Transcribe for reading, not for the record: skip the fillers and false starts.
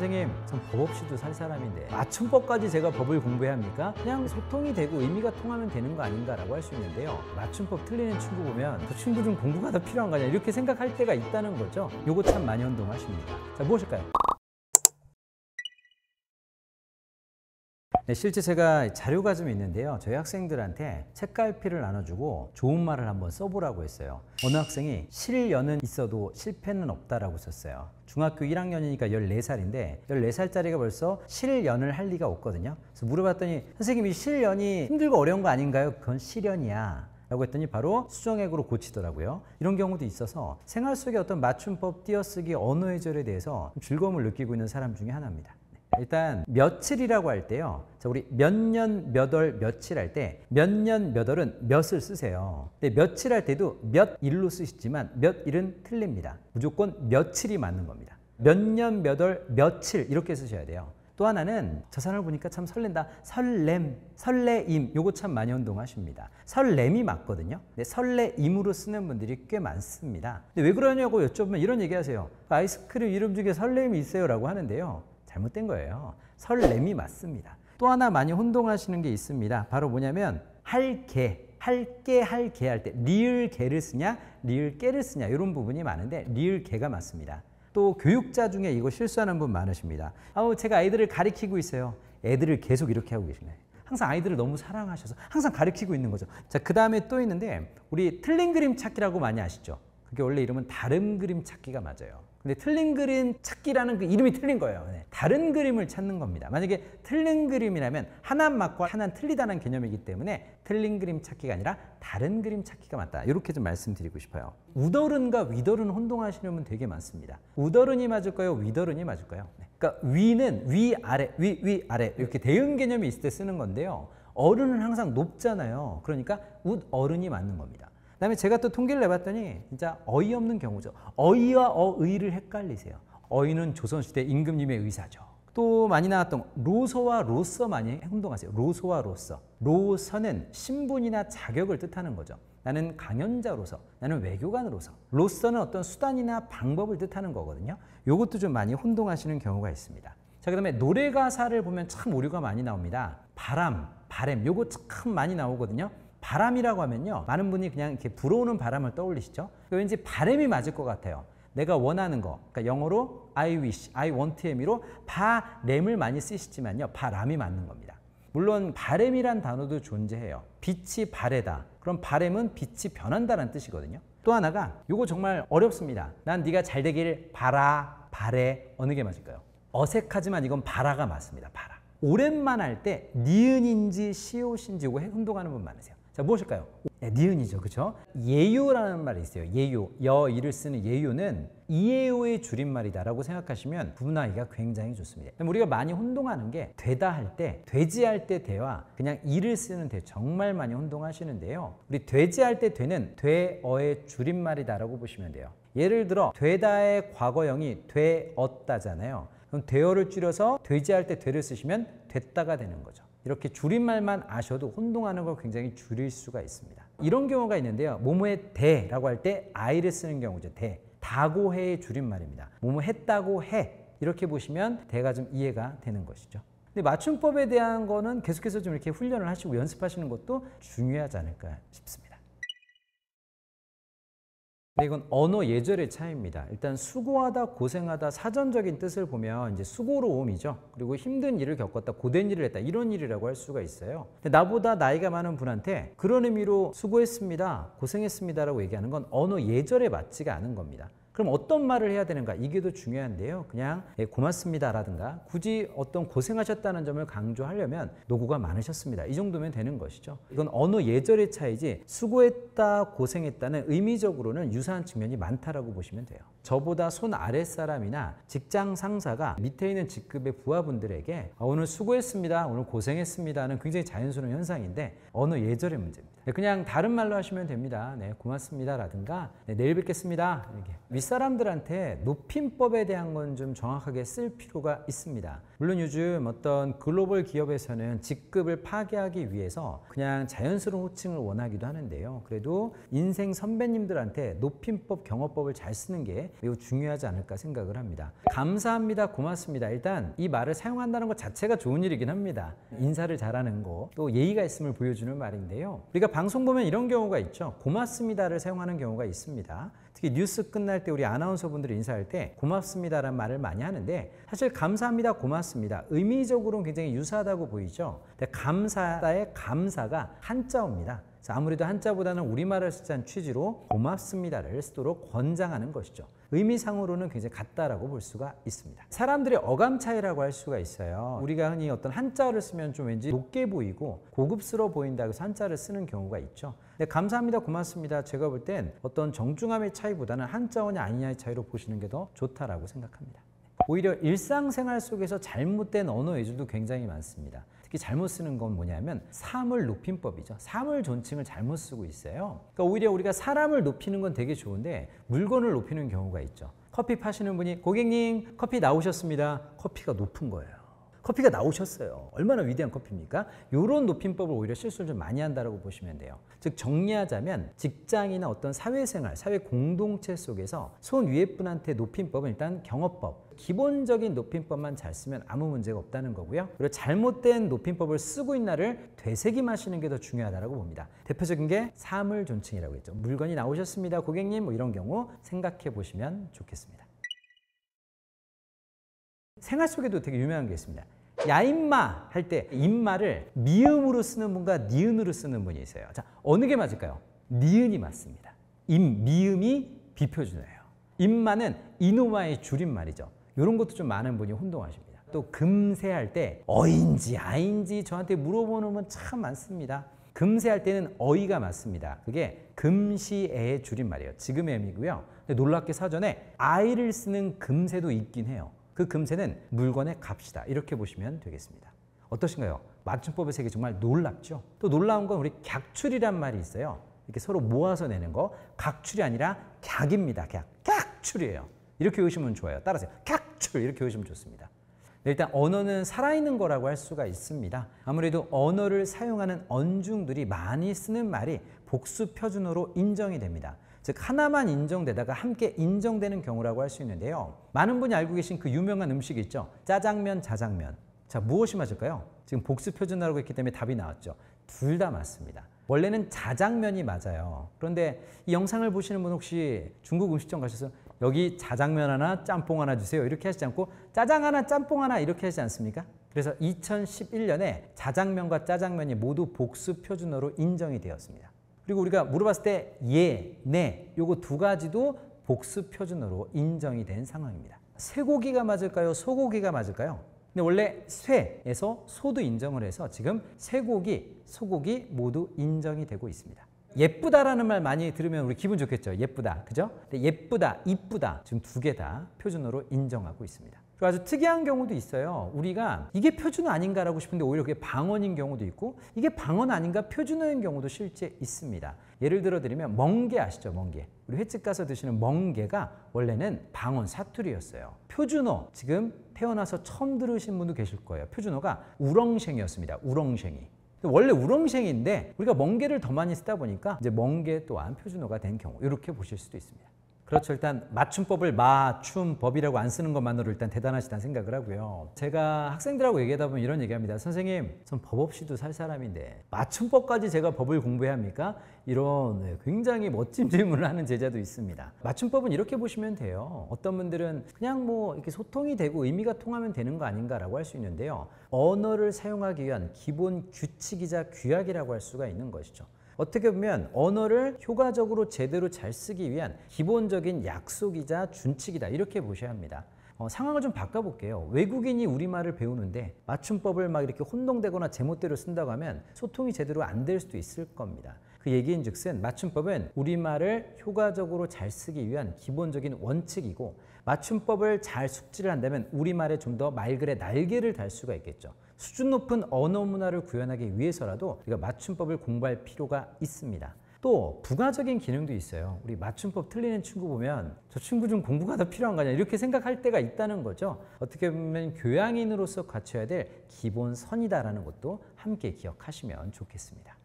선생님, 전 법 없이도 살 사람인데 맞춤법까지 제가 법을 공부해야 합니까? 그냥 소통이 되고 의미가 통하면 되는 거 아닌가라고 할 수 있는데요. 맞춤법 틀리는 친구 보면 그 친구 좀 공부가 더 필요한 거 아니야? 이렇게 생각할 때가 있다는 거죠. 요거 참 많이 혼동하십니다. 자, 무엇일까요? 네, 실제 제가 자료가 좀 있는데요. 저희 학생들한테 책갈피를 나눠주고 좋은 말을 한번 써보라고 했어요. 어느 학생이 실연은 있어도 실패는 없다라고 썼어요. 중학교 1학년이니까 14살인데 14살짜리가 벌써 실연을 할 리가 없거든요. 그래서 물어봤더니 선생님이 실연이 힘들고 어려운 거 아닌가요? 그건 실연이야 라고 했더니 바로 수정액으로 고치더라고요. 이런 경우도 있어서 생활 속의 어떤 맞춤법, 띄어쓰기, 언어 예절에 대해서 즐거움을 느끼고 있는 사람 중에 하나입니다. 일단 며칠이라고 할 때요. 자, 우리 몇 년, 몇 월, 며칠 할 때 몇 년, 몇 월은 몇을 쓰세요. 근데 며칠 할 때도 몇 일로 쓰시지만 몇 일은 틀립니다. 무조건 며칠이 맞는 겁니다. 몇 년, 몇 월, 며칠 이렇게 쓰셔야 돼요. 또 하나는 저 사람을 보니까 참 설렌다. 설렘, 설레임 요거 참 많이 혼동하십니다. 설렘이 맞거든요. 근데 설레임으로 쓰는 분들이 꽤 많습니다. 근데 왜 그러냐고 여쭤보면 이런 얘기 하세요. 아이스크림 이름 중에 설렘이 있어요 라고 하는데요. 잘못된 거예요. 설렘이 맞습니다. 또 하나 많이 혼동하시는 게 있습니다. 바로 뭐냐면 할게, 할게 할 때 리을 개를 쓰냐 리을 깨를 쓰냐 이런 부분이 많은데 리을 개가 맞습니다. 또 교육자 중에 이거 실수하는 분 많으십니다. 제가 아이들을 가리키고 있어요. 애들을 계속 이렇게 하고 계시네요. 항상 아이들을 너무 사랑하셔서 항상 가리키고 있는 거죠. 자, 그 다음에 또 있는데 우리 틀린 그림 찾기라고 많이 아시죠? 그게 원래 이름은 다른 그림 찾기가 맞아요. 근데 틀린 그림 찾기라는 그 이름이 틀린 거예요. 네. 다른 그림을 찾는 겁니다. 만약에 틀린 그림이라면 하나는 맞고 하나는 틀리다는 개념이기 때문에 틀린 그림 찾기가 아니라 다른 그림 찾기가 맞다. 이렇게 좀 말씀드리고 싶어요. 우더른과 위더른 혼동하시는 분 되게 많습니다. 우더른이 맞을까요? 위더른이 맞을까요? 네. 그러니까 위는 위아래, 위아래 이렇게 대응 개념이 있을 때 쓰는 건데요. 어른은 항상 높잖아요. 그러니까 웃어른이 맞는 겁니다. 그다음에 제가 또 통계를 내봤더니 진짜 어이없는 경우죠. 어이와 어의를 헷갈리세요. 어이는 조선시대 임금님의 의사죠. 또 많이 나왔던 로서와 로서 많이 혼동하세요. 로서와 로서. 로서는 신분이나 자격을 뜻하는 거죠. 나는 강연자로서, 나는 외교관으로서. 로서는 어떤 수단이나 방법을 뜻하는 거거든요. 이것도 좀 많이 혼동하시는 경우가 있습니다. 자, 그다음에 노래 가사를 보면 참 오류가 많이 나옵니다. 바람, 바램 요거 참 많이 나오거든요. 바람이라고 하면요. 많은 분이 그냥 이렇게 불어오는 바람을 떠올리시죠. 왠지 바람이 맞을 것 같아요. 내가 원하는 거. 그러니까 영어로 I wish, I want의 의미로 바램을 많이 쓰시지만요. 바람이 맞는 겁니다. 물론 바램이란 단어도 존재해요. 빛이 바래다. 그럼 바램은 빛이 변한다는 뜻이거든요. 또 하나가 요거 정말 어렵습니다. 난 네가 잘 되길 바라, 바래 어느 게 맞을까요? 어색하지만 이건 바라가 맞습니다. 바라. 오랜만 할 때 니은인지 시옷인지 이거 혼동하는 분 많으세요. 자, 무엇일까요? 네, 니은이죠. 그렇죠? 예요라는 말이 있어요. 예요. 여이를 쓰는 예요는 이에요의 줄임말이다라고 생각하시면 구분하기가 굉장히 좋습니다. 우리가 많이 혼동하는 게 되다 할 때, 돼지 할 때 되와 그냥 이를 쓰는 되 정말 많이 혼동하시는데요. 우리 돼지 할 때 되는 되어의 줄임말이다라고 보시면 돼요. 예를 들어 되다의 과거형이 되었다잖아요. 그럼 되어를 줄여서 돼지 할 때 되를 쓰시면 됐다가 되는 거죠. 이렇게 줄임말만 아셔도 혼동하는 걸 굉장히 줄일 수가 있습니다. 이런 경우가 있는데요. 뭐뭐의 대라고 할 때 I를 쓰는 경우죠. 대. 다고해의 줄임말입니다. 뭐뭐 했다고 해. 이렇게 보시면 대가 좀 이해가 되는 것이죠. 근데 맞춤법에 대한 거는 계속해서 좀 이렇게 훈련을 하시고 연습하시는 것도 중요하지 않을까 싶습니다. 네, 이건 언어 예절의 차이입니다. 일단 수고하다, 고생하다 사전적인 뜻을 보면 이제 수고로움이죠. 그리고 힘든 일을 겪었다, 고된 일을 했다 이런 일이라고 할 수가 있어요. 근데 나보다 나이가 많은 분한테 그런 의미로 수고했습니다, 고생했습니다라고 얘기하는 건 언어 예절에 맞지가 않은 겁니다. 그럼 어떤 말을 해야 되는가? 이게 더 중요한데요. 그냥 고맙습니다라든가 굳이 어떤 고생하셨다는 점을 강조하려면 노고가 많으셨습니다. 이 정도면 되는 것이죠. 이건 언어 예절의 차이지 수고했다, 고생했다는 의미적으로는 유사한 측면이 많다라고 보시면 돼요. 저보다 손 아랫사람이나 직장 상사가 밑에 있는 직급의 부하분들에게 오늘 수고했습니다, 오늘 고생했습니다는 굉장히 자연스러운 현상인데 언어 예절의 문제입니다. 그냥 다른 말로 하시면 됩니다. 네, 고맙습니다라든가 내일 뵙겠습니다. 이렇게. 윗사람들한테 높임법에 대한 건 좀 정확하게 쓸 필요가 있습니다. 물론 요즘 어떤 글로벌 기업에서는 직급을 파괴하기 위해서 그냥 자연스러운 호칭을 원하기도 하는데요. 그래도 인생 선배님들한테 높임법, 경어법을 잘 쓰는 게 게 매우 중요하지 않을까 생각을 합니다. 감사합니다, 고맙습니다. 일단 이 말을 사용한다는 것 자체가 좋은 일이긴 합니다. 인사를 잘하는 거, 또 예의가 있음을 보여주는 말인데요. 우리가 방송 보면 이런 경우가 있죠. 고맙습니다를 사용하는 경우가 있습니다. 특히 뉴스 끝날 때 우리 아나운서분들이 인사할 때 고맙습니다라는 말을 많이 하는데, 사실 감사합니다, 고맙습니다 의미적으로는 굉장히 유사하다고 보이죠. 근데 감사의 감사가 한자어입니다. 아무래도 한자보다는 우리말을 쓰자는 취지로 고맙습니다를 쓰도록 권장하는 것이죠. 의미상으로는 굉장히 같다라고 볼 수가 있습니다. 사람들의 어감 차이라고 할 수가 있어요. 우리가 흔히 어떤 한자를 쓰면 좀 왠지 높게 보이고 고급스러워 보인다고 해서 한자를 쓰는 경우가 있죠. 근데 감사합니다, 고맙습니다 제가 볼 땐 어떤 정중함의 차이보다는 한자어냐 아니냐의 차이로 보시는 게 더 좋다라고 생각합니다. 오히려 일상생활 속에서 잘못된 언어 예절도 굉장히 많습니다. 특히 잘못 쓰는 건 뭐냐면 사물 높임법이죠. 사물 존칭을 잘못 쓰고 있어요. 그러니까 오히려 우리가 사람을 높이는 건 되게 좋은데 물건을 높이는 경우가 있죠. 커피 파시는 분이 고객님 커피 나오셨습니다. 커피가 높은 거예요. 커피가 나오셨어요. 얼마나 위대한 커피입니까? 이런 높임법을 오히려 실수를 좀 많이 한다고 보시면 돼요. 즉 정리하자면 직장이나 어떤 사회생활, 사회 공동체 속에서 손 위에 분한테 높임법은 일단 경어법, 기본적인 높임법만 잘 쓰면 아무 문제가 없다는 거고요. 그리고 잘못된 높임법을 쓰고 있나를 되새김하시는 게 더 중요하다고 봅니다. 대표적인 게 사물 존칭이라고 했죠. 물건이 나오셨습니다. 고객님 뭐 이런 경우 생각해 보시면 좋겠습니다. 생활 속에도 되게 유명한 게 있습니다. 야 임마 할 때 임마를 미음으로 쓰는 분과 니은으로 쓰는 분이 있어요. 자, 어느 게 맞을까요? 니은이 맞습니다. 미음이 비표준어예요. 임마는 이노마의 줄임말이죠. 이런 것도 좀 많은 분이 혼동하십니다. 또 금세할 때 어인지 아인지 저한테 물어보는 분 참 많습니다. 금세할 때는 어이가 맞습니다. 그게 금시애의 줄임말이에요. 지금의 의미고요. 근데 놀랍게 사전에 아이를 쓰는 금세도 있긴 해요. 그 금세는 물건의 값이다. 이렇게 보시면 되겠습니다. 어떠신가요? 맞춤법의 세계 정말 놀랍죠? 또 놀라운 건 우리 객출이란 말이 있어요. 이렇게 서로 모아서 내는 거. 각출이 아니라 객입니다. 객출이에요. 이렇게 외우시면 좋아요. 따라하세요. 객출 이렇게 외우시면 좋습니다. 일단 언어는 살아있는 거라고 할 수가 있습니다. 아무래도 언어를 사용하는 언중들이 많이 쓰는 말이 복수 표준어로 인정이 됩니다. 즉 하나만 인정되다가 함께 인정되는 경우라고 할 수 있는데요. 많은 분이 알고 계신 그 유명한 음식이 있죠. 짜장면, 자장면. 자, 무엇이 맞을까요? 지금 복수 표준어라고 했기 때문에 답이 나왔죠. 둘 다 맞습니다. 원래는 자장면이 맞아요. 그런데 이 영상을 보시는 분 혹시 중국 음식점 가셔서 여기 자장면 하나, 짬뽕 하나 주세요. 이렇게 하시지 않고 짜장 하나, 짬뽕 하나 이렇게 하지 않습니까? 그래서 2011년에 자장면과 짜장면이 모두 복수 표준어로 인정이 되었습니다. 그리고 우리가 물어봤을 때 예, 네 요거 두 가지도 복수 표준어로 인정이 된 상황입니다. 쇠고기가 맞을까요? 소고기가 맞을까요? 근데 원래 쇠에서 소도 인정을 해서 지금 쇠고기, 소고기 모두 인정이 되고 있습니다. 예쁘다라는 말 많이 들으면 우리 기분 좋겠죠. 예쁘다, 그죠? 근데 예쁘다, 이쁘다 지금 두 개 다 표준어로 인정하고 있습니다. 그리고 아주 특이한 경우도 있어요. 우리가 이게 표준어 아닌가라고 싶은데 오히려 그게 방언인 경우도 있고 이게 방언 아닌가 표준어인 경우도 실제 있습니다. 예를 들어 드리면 멍게 아시죠? 멍게. 우리 횟집 가서 드시는 멍게가 원래는 방언 사투리였어요. 표준어 지금 태어나서 처음 들으신 분도 계실 거예요. 표준어가 우렁생이었습니다. 우렁생이. 원래 우렁생인데 우리가 멍게를 더 많이 쓰다 보니까 이제 멍게 또한 표준어가 된 경우 이렇게 보실 수도 있습니다. 그렇죠. 일단 맞춤법을 맞춤법이라고 안 쓰는 것만으로 일단 대단하시다는 생각을 하고요. 제가 학생들하고 얘기하다 보면 이런 얘기합니다. 선생님, 전 법 없이도 살 사람인데 맞춤법까지 제가 법을 공부해야 합니까? 이런 굉장히 멋진 질문을 하는 제자도 있습니다. 맞춤법은 이렇게 보시면 돼요. 어떤 분들은 그냥 뭐 이렇게 소통이 되고 의미가 통하면 되는 거 아닌가라고 할 수 있는데요. 언어를 사용하기 위한 기본 규칙이자 규약이라고 할 수가 있는 것이죠. 어떻게 보면 언어를 효과적으로 제대로 잘 쓰기 위한 기본적인 약속이자 준칙이다 이렇게 보셔야 합니다. 상황을 좀 바꿔볼게요. 외국인이 우리말을 배우는데 맞춤법을 막 이렇게 혼동되거나 제멋대로 쓴다고 하면 소통이 제대로 안 될 수도 있을 겁니다. 그 얘기인 즉슨 맞춤법은 우리말을 효과적으로 잘 쓰기 위한 기본적인 원칙이고 맞춤법을 잘 숙지를 한다면 우리말에 좀 더 말글의 날개를 달 수가 있겠죠. 수준 높은 언어 문화를 구현하기 위해서라도 우리가 맞춤법을 공부할 필요가 있습니다. 또 부가적인 기능도 있어요. 우리 맞춤법 틀리는 친구 보면 저 친구 좀 공부가 더 필요한 거냐 이렇게 생각할 때가 있다는 거죠. 어떻게 보면 교양인으로서 갖춰야 될 기본선이다라는 것도 함께 기억하시면 좋겠습니다.